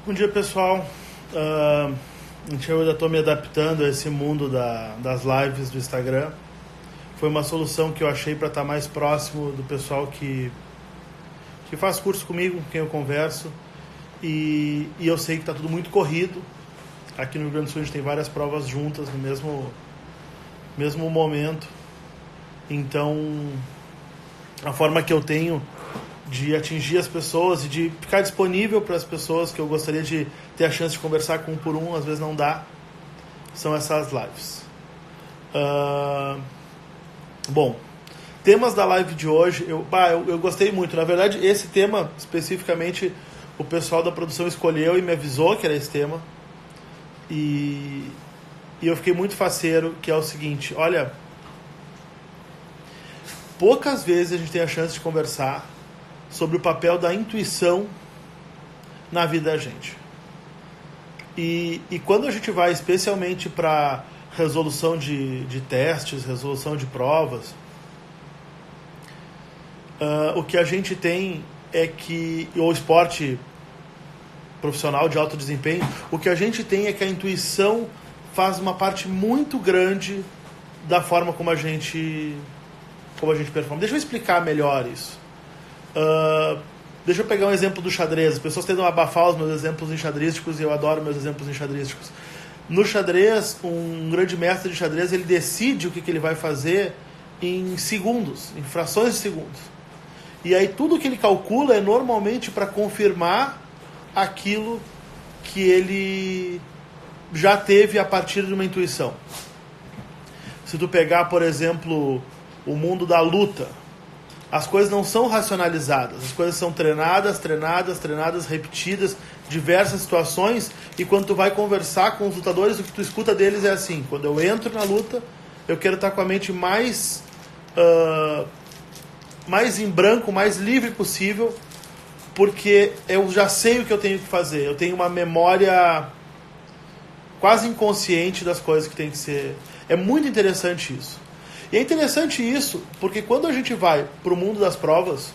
Bom dia, pessoal. Eu ainda estou me adaptando a esse mundo das lives do Instagram. Foi uma solução que eu achei para estar mais próximo do pessoal que faz curso comigo, com quem eu converso. E eu sei que está tudo muito corrido. Aqui no Rio Grande do Sul a gente tem várias provas juntas no mesmo momento. Então, a forma que eu tenho de atingir as pessoas e de ficar disponível para as pessoas que eu gostaria de ter a chance de conversar com um por um, às vezes não dá, são essas lives. Bom, temas da live de hoje, eu gostei muito. Na verdade, esse tema especificamente o pessoal da produção escolheu e me avisou que era esse tema. E eu fiquei muito faceiro, que é o seguinte: olha, poucas vezes a gente tem a chance de conversar sobre o papel da intuição na vida da gente. E quando a gente vai especialmente para resolução de testes, resolução de provas, o que a gente tem é que, ou esporte profissional de alto desempenho, o que a gente tem é que a intuição faz uma parte muito grande da forma como a gente performa. Deixa eu explicar melhor isso. Deixa eu pegar um exemplo do xadrez. As pessoas tentam abafar os meus exemplos enxadrísticos e eu adoro meus exemplos enxadrísticos. No xadrez, um grande mestre de xadrez, ele decide o que ele vai fazer em segundos, em frações de segundos. E aí tudo que ele calcula é normalmente para confirmar aquilo que ele já teve a partir de uma intuição. Se tu pegar, por exemplo, o mundo da luta, as coisas não são racionalizadas, as coisas são treinadas, repetidas, diversas situações, e quando tu vai conversar com os lutadores, o que tu escuta deles é assim: quando eu entro na luta, eu quero estar com a mente mais em branco, mais livre possível, porque eu já sei o que eu tenho que fazer, eu tenho uma memória quase inconsciente das coisas que tem que ser. É muito interessante isso. E é interessante isso porque quando a gente vai para o mundo das provas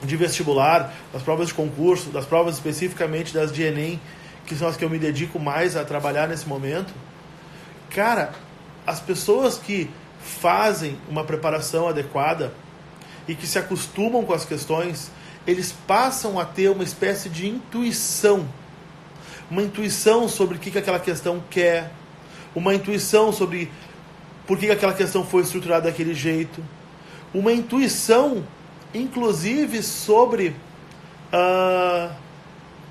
de vestibular, das provas de concurso, das provas especificamente das de Enem, que são as que eu me dedico mais a trabalhar nesse momento, cara, as pessoas que fazem uma preparação adequada e que se acostumam com as questões, eles passam a ter uma espécie de intuição. Uma intuição sobre o que aquela questão quer, uma intuição sobre por que aquela questão foi estruturada daquele jeito, uma intuição, inclusive, sobre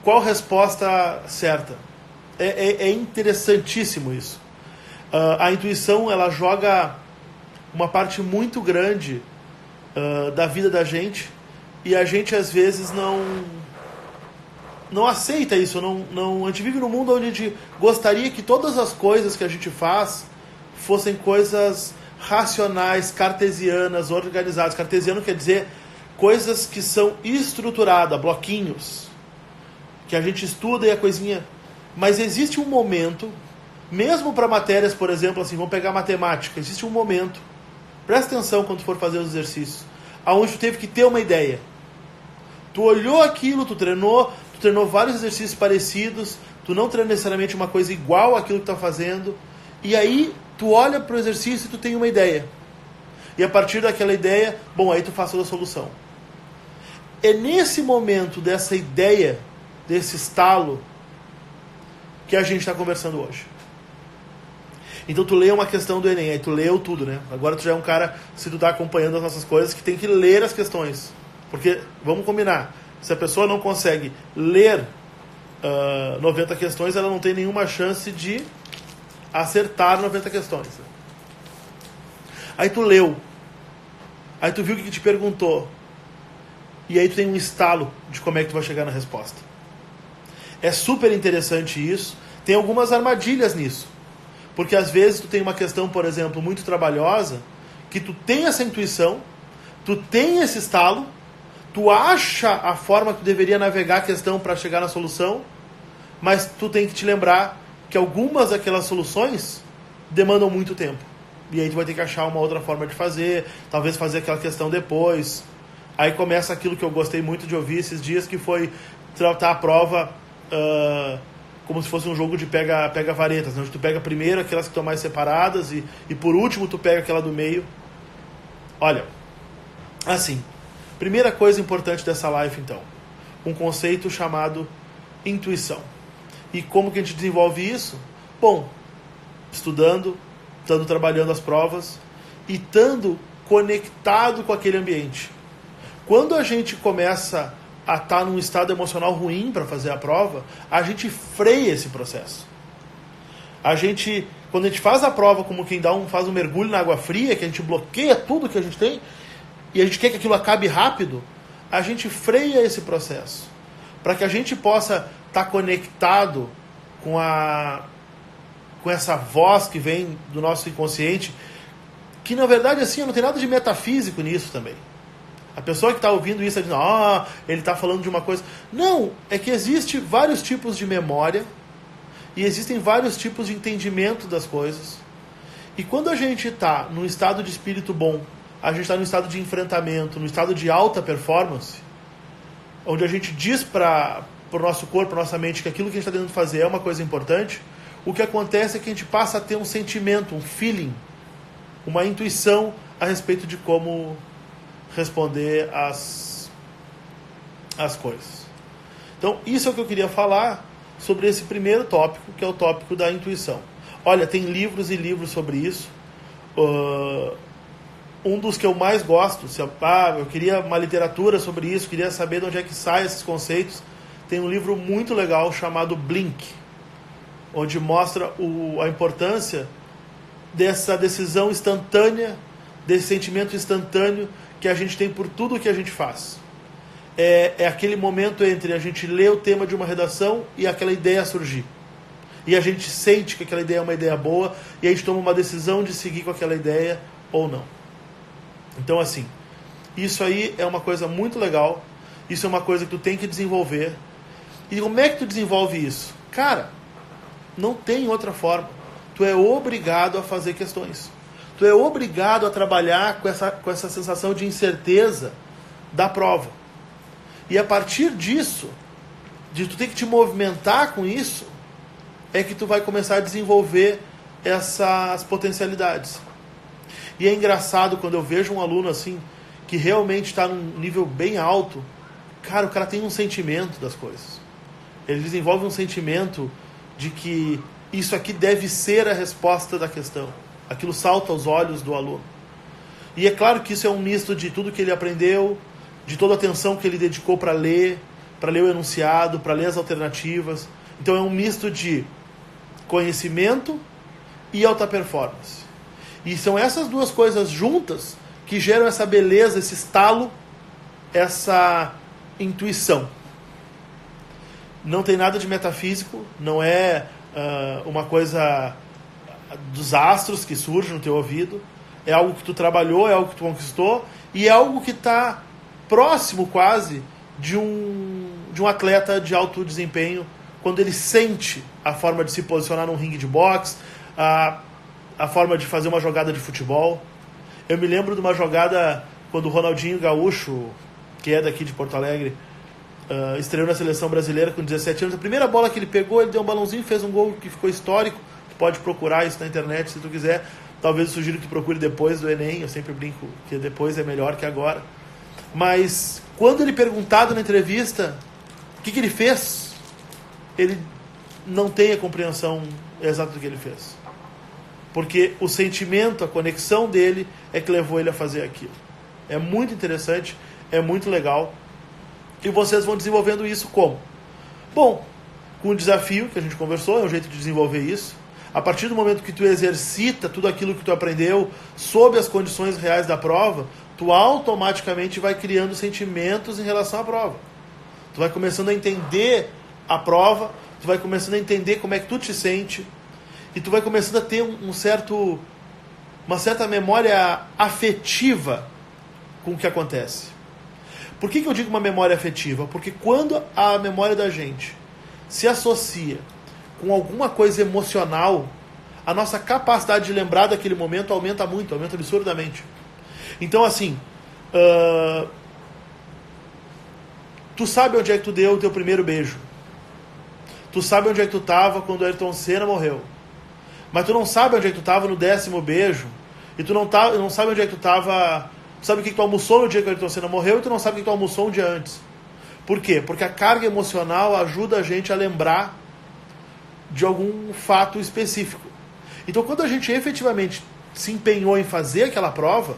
qual resposta certa. É interessantíssimo isso. A intuição, ela joga uma parte muito grande da vida da gente, e a gente às vezes não aceita isso. A gente vive num mundo onde a gente gostaria que todas as coisas que a gente faz fossem coisas racionais, cartesianas, organizadas. Cartesiano quer dizer coisas que são estruturadas, bloquinhos, que a gente estuda e a coisinha. Mas existe um momento, mesmo para matérias, por exemplo, assim, vamos pegar matemática, existe um momento, presta atenção quando for fazer os exercícios, aonde tu teve que ter uma ideia. Tu olhou aquilo, tu treinou vários exercícios parecidos, tu não treinou necessariamente uma coisa igual àquilo que tu está fazendo, e aí tu olha para o exercício e tu tem uma ideia. E a partir daquela ideia, aí tu faz toda a solução. É nesse momento dessa ideia, desse estalo, que a gente está conversando hoje. Então tu lê uma questão do Enem, aí tu leu tudo, né? Agora tu já é um cara, se tu está acompanhando as nossas coisas, que tem que ler as questões. Porque, vamos combinar, se a pessoa não consegue ler 90 questões, ela não tem nenhuma chance de acertar 90 questões. Aí tu leu, aí tu viu o que te perguntou, e aí tu tem um estalo de como é que tu vai chegar na resposta. É super interessante isso. Tem algumas armadilhas nisso, porque às vezes tu tem uma questão, por exemplo, muito trabalhosa, que tu tem essa intuição, tu tem esse estalo, tu acha a forma que tu deveria navegar a questão para chegar na solução, mas tu tem que te lembrar que algumas daquelas soluções demandam muito tempo. E aí tu vai ter que achar uma outra forma de fazer, talvez fazer aquela questão depois. Aí começa aquilo que eu gostei muito de ouvir esses dias, que foi tratar a prova como se fosse um jogo de pega-varetas, né? Onde tu pega primeiro aquelas que estão mais separadas e por último tu pega aquela do meio. Olha, assim, primeira coisa importante dessa live, então, um conceito chamado intuição. E como que a gente desenvolve isso? Bom, estudando, estando trabalhando as provas e estando conectado com aquele ambiente. Quando a gente começa a estar num estado emocional ruim para fazer a prova, a gente freia esse processo. Quando a gente faz a prova como quem faz um mergulho na água fria, que a gente bloqueia tudo que a gente tem, e a gente quer que aquilo acabe rápido, a gente freia esse processo. Para que a gente possa estar conectado com essa voz que vem do nosso inconsciente, que na verdade assim, não tem nada de metafísico nisso também. A pessoa que está ouvindo isso está dizendo, ele está falando de uma coisa. Não, é que existe vários tipos de memória e existem vários tipos de entendimento das coisas. E quando a gente está num estado de espírito bom, a gente está num estado de enfrentamento, num estado de alta performance, onde a gente diz para o nosso corpo, para a nossa mente, que aquilo que a gente está tentando fazer é uma coisa importante, o que acontece é que a gente passa a ter um sentimento, um feeling, uma intuição a respeito de como responder às coisas. Então, isso é o que eu queria falar sobre esse primeiro tópico, que é o tópico da intuição. Olha, tem livros e livros sobre isso. Um dos que eu mais gosto, eu queria uma literatura sobre isso, queria saber de onde é que saem esses conceitos, tem um livro muito legal chamado Blink, onde mostra a importância dessa decisão instantânea, desse sentimento instantâneo que a gente tem por tudo que a gente faz. É aquele momento entre a gente ler o tema de uma redação e aquela ideia surgir. E a gente sente que aquela ideia é uma ideia boa e a gente toma uma decisão de seguir com aquela ideia ou não. Então, assim, isso aí é uma coisa muito legal, isso é uma coisa que tu tem que desenvolver. E como é que tu desenvolve isso? Cara, não tem outra forma. Tu é obrigado a fazer questões. Tu é obrigado a trabalhar com essa sensação de incerteza da prova. E a partir disso, de tu ter que te movimentar com isso, é que tu vai começar a desenvolver essas potencialidades. E é engraçado quando eu vejo um aluno assim, que realmente está num nível bem alto, cara, o cara tem um sentimento das coisas. Ele desenvolve um sentimento de que isso aqui deve ser a resposta da questão. Aquilo salta aos olhos do aluno. E é claro que isso é um misto de tudo que ele aprendeu, de toda a atenção que ele dedicou para ler o enunciado, para ler as alternativas. Então é um misto de conhecimento e alta performance. E são essas duas coisas juntas que geram essa beleza, esse estalo, essa intuição. Não tem nada de metafísico, não é uma coisa dos astros que surge no teu ouvido, é algo que tu trabalhou, é algo que tu conquistou, e é algo que está próximo quase de um atleta de alto desempenho, quando ele sente a forma de se posicionar num ringue de boxe, a forma de fazer uma jogada de futebol. Eu me lembro de uma jogada quando o Ronaldinho Gaúcho, que é daqui de Porto Alegre, estreou na seleção brasileira com 17 anos. A primeira bola que ele pegou, ele deu um balãozinho e fez um gol que ficou histórico. Tu pode procurar isso na internet se tu quiser. Talvez eu sugiro que tu procure depois do Enem. Eu sempre brinco que depois é melhor que agora. Mas quando ele perguntado na entrevista o que ele fez, ele não tem a compreensão exata do que ele fez. Porque o sentimento, a conexão dele é que levou ele a fazer aquilo. É muito interessante, é muito legal. E vocês vão desenvolvendo isso como? Bom, com o desafio que a gente conversou, é um jeito de desenvolver isso. A partir do momento que tu exercita tudo aquilo que tu aprendeu sob as condições reais da prova, tu automaticamente vai criando sentimentos em relação à prova. Tu vai começando a entender a prova, tu vai começando a entender como é que tu te sente, e tu vai começando a ter uma certa memória afetiva com o que acontece. Por que eu digo uma memória afetiva? Porque quando a memória da gente se associa com alguma coisa emocional, a nossa capacidade de lembrar daquele momento aumenta muito, aumenta absurdamente. Então, assim, tu sabe onde é que tu deu o teu primeiro beijo. Tu sabe onde é que tu estava quando o Ayrton Senna morreu. Mas tu não sabe onde é que tu estava no 10º beijo. E tu não sabe onde é que tu estava... Tu sabe o que tu almoçou no dia que o Ayrton Senna morreu e tu não sabe o que tu almoçou um dia antes. Por quê? Porque a carga emocional ajuda a gente a lembrar de algum fato específico. Então, quando a gente efetivamente se empenhou em fazer aquela prova,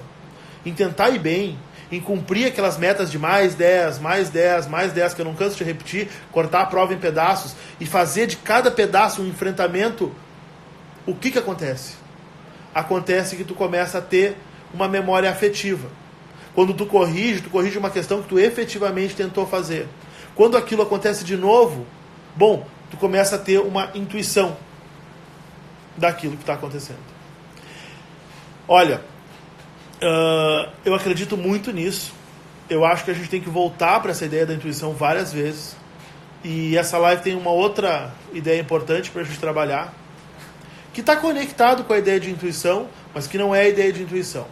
em tentar ir bem, em cumprir aquelas metas de mais 10, mais 10, mais 10, que eu não canso de repetir, cortar a prova em pedaços e fazer de cada pedaço um enfrentamento, o que acontece? Acontece que tu começa a ter uma memória afetiva. Quando tu corrige uma questão que tu efetivamente tentou fazer. Quando aquilo acontece de novo, bom, tu começa a ter uma intuição daquilo que está acontecendo. Olha, eu acredito muito nisso. Eu acho que a gente tem que voltar para essa ideia da intuição várias vezes. E essa live tem uma outra ideia importante para a gente trabalhar, que está conectado com a ideia de intuição, mas que não é a ideia de intuição.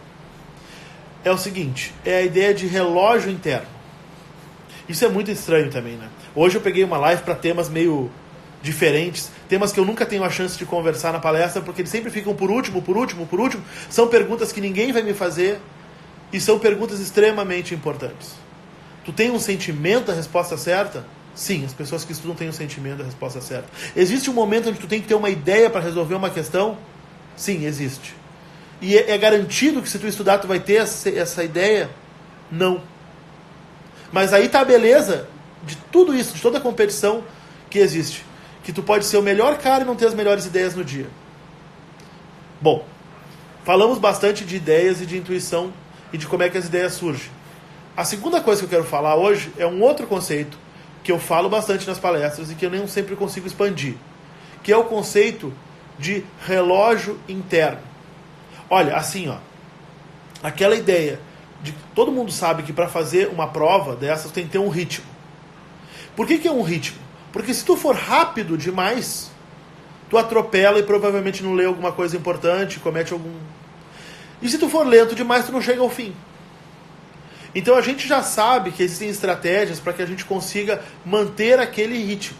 É o seguinte, é a ideia de relógio interno. Isso é muito estranho também, né? Hoje eu peguei uma live para temas meio diferentes, temas que eu nunca tenho a chance de conversar na palestra, porque eles sempre ficam por último. São perguntas que ninguém vai me fazer e são perguntas extremamente importantes. Tu tem um sentimento da resposta certa? Sim, as pessoas que estudam têm um sentimento da resposta certa. Existe um momento onde tu tem que ter uma ideia para resolver uma questão? Sim, existe. E é garantido que se tu estudar tu vai ter essa ideia? Não. Mas aí está a beleza de tudo isso, de toda a competição que existe. Que tu pode ser o melhor cara e não ter as melhores ideias no dia. Bom, falamos bastante de ideias e de intuição e de como é que as ideias surgem. A segunda coisa que eu quero falar hoje é um outro conceito que eu falo bastante nas palestras e que eu nem sempre consigo expandir, que é o conceito de relógio interno. Olha, assim, ó, aquela ideia de que todo mundo sabe que para fazer uma prova dessas tem que ter um ritmo. Por que é um ritmo? Porque se tu for rápido demais, tu atropela e provavelmente não lê alguma coisa importante, comete algum... E se tu for lento demais, tu não chega ao fim. Então a gente já sabe que existem estratégias para que a gente consiga manter aquele ritmo.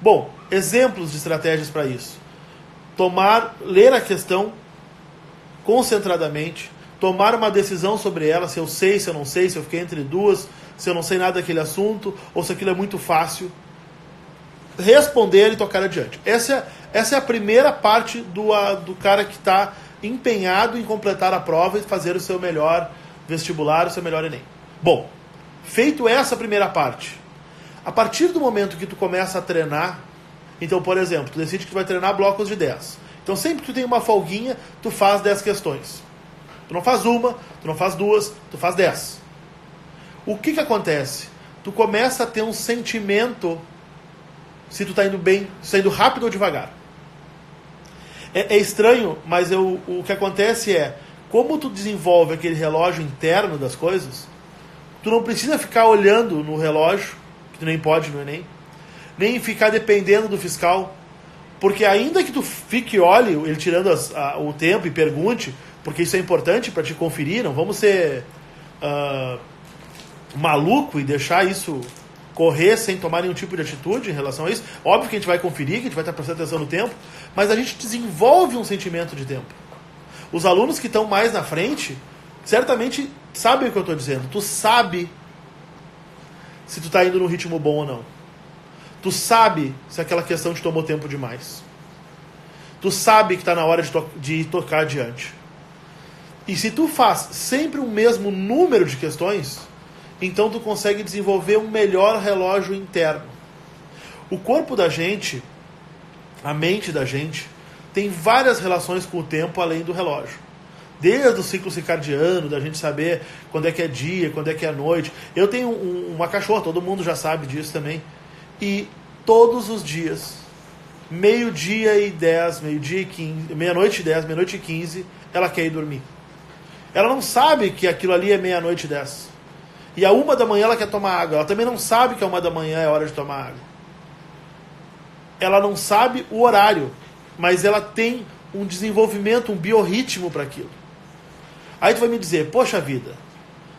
Bom, exemplos de estratégias para isso. Ler a questão concentradamente, tomar uma decisão sobre ela, se eu sei, se eu não sei, se eu fiquei entre duas, se eu não sei nada daquele assunto, ou se aquilo é muito fácil. Responder e tocar adiante. Essa é a primeira parte do cara que está empenhado em completar a prova e fazer o seu melhor vestibular, o seu melhor Enem. Bom, feito essa primeira parte, a partir do momento que tu começa a treinar, então, por exemplo, tu decide que tu vai treinar blocos de 10. Então, sempre que tu tem uma folguinha, tu faz 10 questões. Tu não faz uma, tu não faz duas, tu faz 10. O que acontece? Tu começa a ter um sentimento se tu está indo bem, se está indo rápido ou devagar. É estranho, mas o que acontece é, como tu desenvolve aquele relógio interno das coisas, tu não precisa ficar olhando no relógio, que tu nem pode no Enem, nem ficar dependendo do fiscal, porque ainda que tu fique e olhe ele tirando o tempo e pergunte, porque isso é importante para te conferir, não vamos ser maluco e deixar isso correr sem tomar nenhum tipo de atitude em relação a isso. Óbvio que a gente vai conferir, que a gente vai estar prestando atenção no tempo, mas a gente desenvolve um sentimento de tempo. Os alunos que estão mais na frente, certamente sabem o que eu estou dizendo. Tu sabe se tu está indo num ritmo bom ou não. Tu sabe se aquela questão te tomou tempo demais. Tu sabe que está na hora de tocar adiante. E se tu faz sempre o mesmo número de questões, então tu consegue desenvolver um melhor relógio interno. O corpo da gente, a mente da gente, tem várias relações com o tempo além do relógio. Desde o ciclo circadiano, da gente saber quando é que é dia, quando é que é noite. Eu tenho uma cachorra, todo mundo já sabe disso também. E todos os dias, meio-dia e 10, meio-dia e 15, meia-noite e 10, meia-noite e 15, ela quer ir dormir. Ela não sabe que aquilo ali é meia-noite e 10. E a 1 da manhã ela quer tomar água. Ela também não sabe que a 1 da manhã é hora de tomar água. Ela não sabe o horário, mas ela tem um desenvolvimento, um biorritmo para aquilo. Aí tu vai me dizer, poxa vida,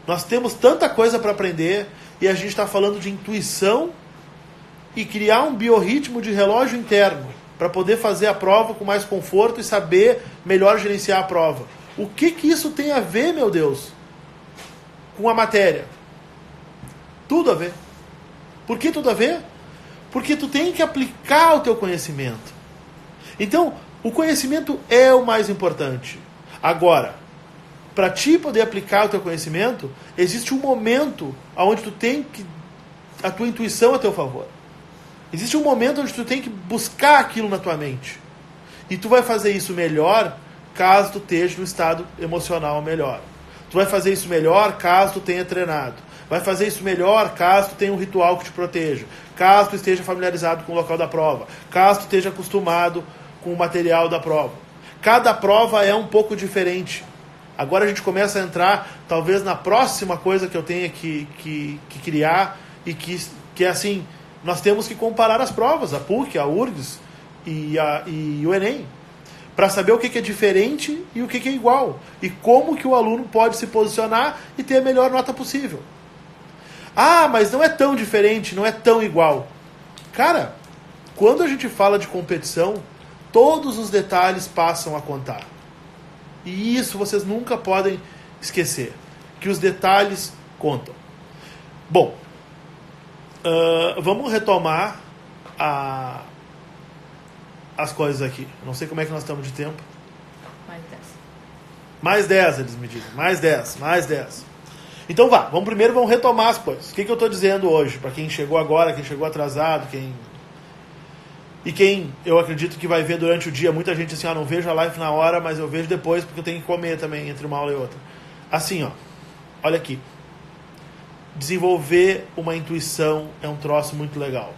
nós temos tanta coisa para aprender e a gente está falando de intuição e criar um biorritmo de relógio interno para poder fazer a prova com mais conforto e saber melhor gerenciar a prova. O que isso tem a ver, meu Deus, com a matéria? Tudo a ver. Por que tudo a ver? Porque tu tem que aplicar o teu conhecimento. Então, o conhecimento é o mais importante. Agora, para ti poder aplicar o teu conhecimento, existe um momento onde tu tem que a tua intuição a teu favor. Existe um momento onde tu tem que buscar aquilo na tua mente. E tu vai fazer isso melhor caso tu esteja no estado emocional melhor. Tu vai fazer isso melhor caso tu tenha treinado. Vai fazer isso melhor caso tu tenha um ritual que te proteja. Caso tu esteja familiarizado com o local da prova. Caso tu esteja acostumado com o material da prova. Cada prova é um pouco diferente. Agora a gente começa a entrar, talvez, na próxima coisa que eu tenha que criar e que é assim, nós temos que comparar as provas, a PUC, a URGS e o Enem, para saber o que é diferente e o que é igual. E como que o aluno pode se posicionar e ter a melhor nota possível. Ah, mas não é tão diferente, não é tão igual. Cara, quando a gente fala de competição, todos os detalhes passam a contar. E isso vocês nunca podem esquecer, que os detalhes contam. Bom, vamos retomar as coisas aqui. Não sei como é que nós estamos de tempo. Mais 10, eles me dizem. Mais 10. Então vamos retomar as coisas. O que eu estou dizendo hoje? Para quem chegou agora, quem chegou atrasado, E quem eu acredito que vai ver durante o dia, muita gente assim, não vejo a live na hora, mas eu vejo depois porque eu tenho que comer também entre uma aula e outra. Assim, olha aqui. Desenvolver uma intuição é um troço muito legal.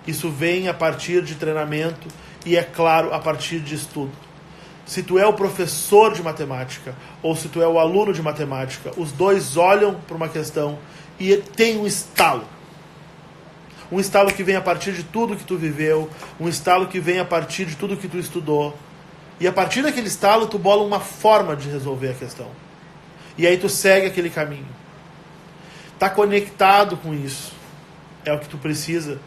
Isso vem a partir de treinamento e, é claro, a partir de estudo. Se tu é o professor de matemática ou se tu é o aluno de matemática, os dois olham para uma questão e tem um estalo. Um estalo que vem a partir de tudo que tu viveu, um estalo que vem a partir de tudo que tu estudou. E a partir daquele estalo, tu bola uma forma de resolver a questão. E aí tu segue aquele caminho. Tá conectado com isso. É o que tu precisa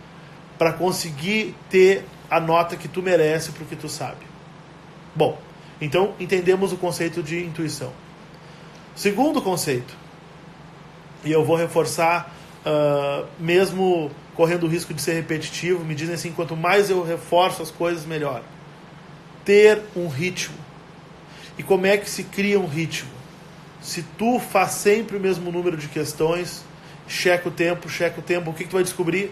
para conseguir ter a nota que tu merece para o que tu sabe. Bom, então entendemos o conceito de intuição. Segundo conceito, e eu vou reforçar, mesmo correndo o risco de ser repetitivo, me dizem assim, quanto mais eu reforço as coisas, melhor. Ter um ritmo. E como é que se cria um ritmo? Se tu faz sempre o mesmo número de questões, checa o tempo, o que tu vai descobrir?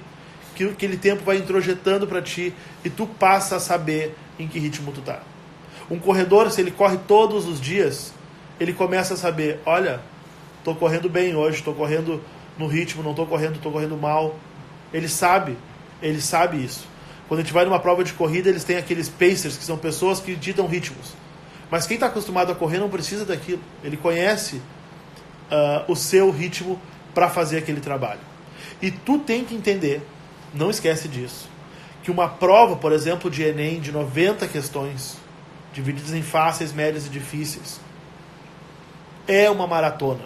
Que aquele tempo vai introjetando para ti e tu passa a saber em que ritmo tu tá. Um corredor, se ele corre todos os dias, ele começa a saber, olha, tô correndo bem hoje, tô correndo no ritmo, não tô correndo mal. Ele sabe isso. Quando a gente vai numa prova de corrida, eles têm aqueles pacers, que são pessoas que ditam ritmos. Mas quem está acostumado a correr não precisa daquilo. Ele conhece o seu ritmo para fazer aquele trabalho. E tu tem que entender, não esquece disso, que uma prova, por exemplo, de Enem, de 90 questões, divididas em fáceis, médias e difíceis, é uma maratona.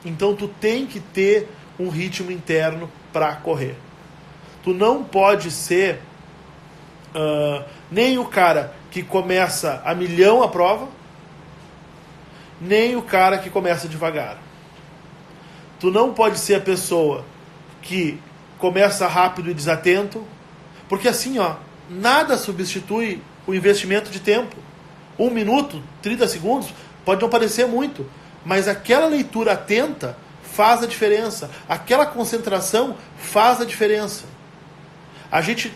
Então tu tem que ter um ritmo interno para correr. Tu não pode ser nem o cara que começa a milhão a prova, nem o cara que começa devagar. Tu não pode ser a pessoa que começa rápido e desatento, porque assim, nada substitui o investimento de tempo. 1 minuto, 30 segundos, pode não parecer muito, mas aquela leitura atenta faz a diferença. Aquela concentração faz a diferença. A gente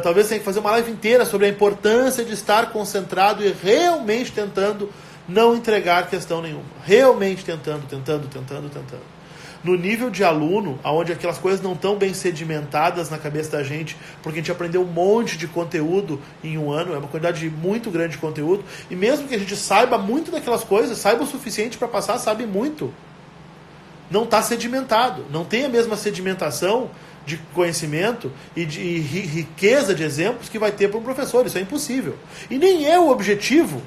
talvez tenha que fazer uma live inteira sobre a importância de estar concentrado e realmente tentando não entregar questão nenhuma. Realmente tentando. No nível de aluno, onde aquelas coisas não estão bem sedimentadas na cabeça da gente, porque a gente aprendeu um monte de conteúdo em um ano, é uma quantidade muito grande de conteúdo, e mesmo que a gente saiba muito daquelas coisas, saiba o suficiente para passar, sabe muito, não está sedimentado, não tem a mesma sedimentação de conhecimento e de riqueza de exemplos que vai ter para um professor. Isso é impossível. E nem é o objetivo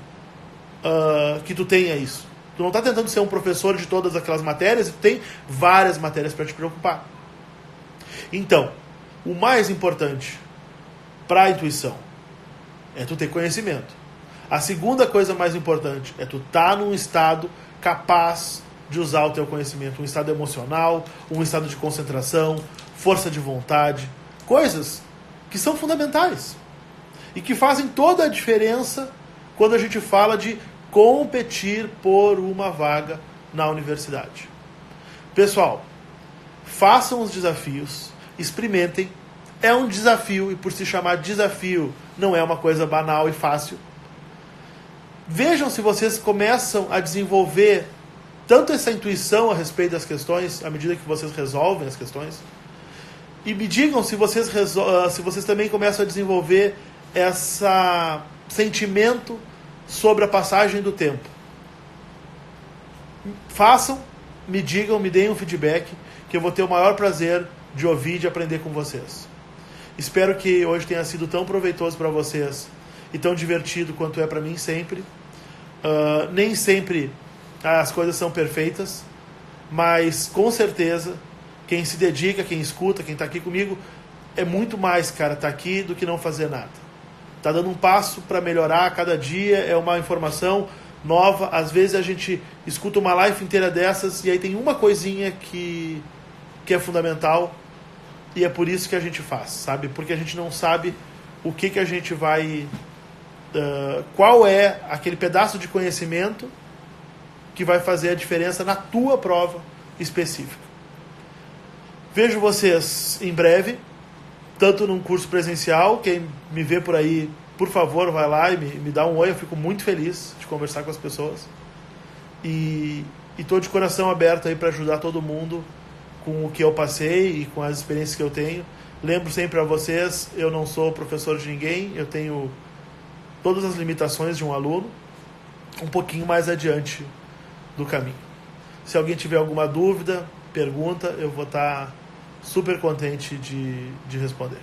que tu tenha isso. Tu não está tentando ser um professor de todas aquelas matérias, tu tem várias matérias para te preocupar. Então, O mais importante para a intuição é tu ter conhecimento. A segunda coisa mais importante é tu estar num estado capaz de usar o teu conhecimento, um estado emocional, um estado de concentração, força de vontade, coisas que são fundamentais e que fazem toda a diferença quando a gente fala de competir por uma vaga na universidade. Pessoal, façam os desafios, experimentem. É um desafio, e por se chamar desafio, não é uma coisa banal e fácil. Vejam se vocês começam a desenvolver tanto essa intuição a respeito das questões, à medida que vocês resolvem as questões, e me digam se vocês também começam a desenvolver esse sentimento sobre a passagem do tempo. Façam, me digam, me deem um feedback, que eu vou ter o maior prazer de ouvir e de aprender com vocês. Espero que hoje tenha sido tão proveitoso para vocês e tão divertido quanto é para mim sempre. Nem sempre as coisas são perfeitas, mas com certeza quem se dedica, quem escuta, quem está aqui comigo, é muito mais, cara, tá aqui do que não fazer nada. Tá dando um passo para melhorar a cada dia, é uma informação nova. Às vezes a gente escuta uma live inteira dessas e aí tem uma coisinha que é fundamental. E é por isso que a gente faz, sabe? Porque a gente não sabe o que a gente vai... qual é aquele pedaço de conhecimento que vai fazer a diferença na tua prova específica. Vejo vocês em breve, tanto num curso presencial. Quem me vê por aí, por favor, vai lá e me dá um oi. Eu fico muito feliz de conversar com as pessoas. E estou de coração aberto aí para ajudar todo mundo com o que eu passei e com as experiências que eu tenho. Lembro sempre a vocês, eu não sou professor de ninguém, eu tenho todas as limitações de um aluno, um pouquinho mais adiante do caminho. Se alguém tiver alguma dúvida, pergunta, eu vou estar super contente de responder.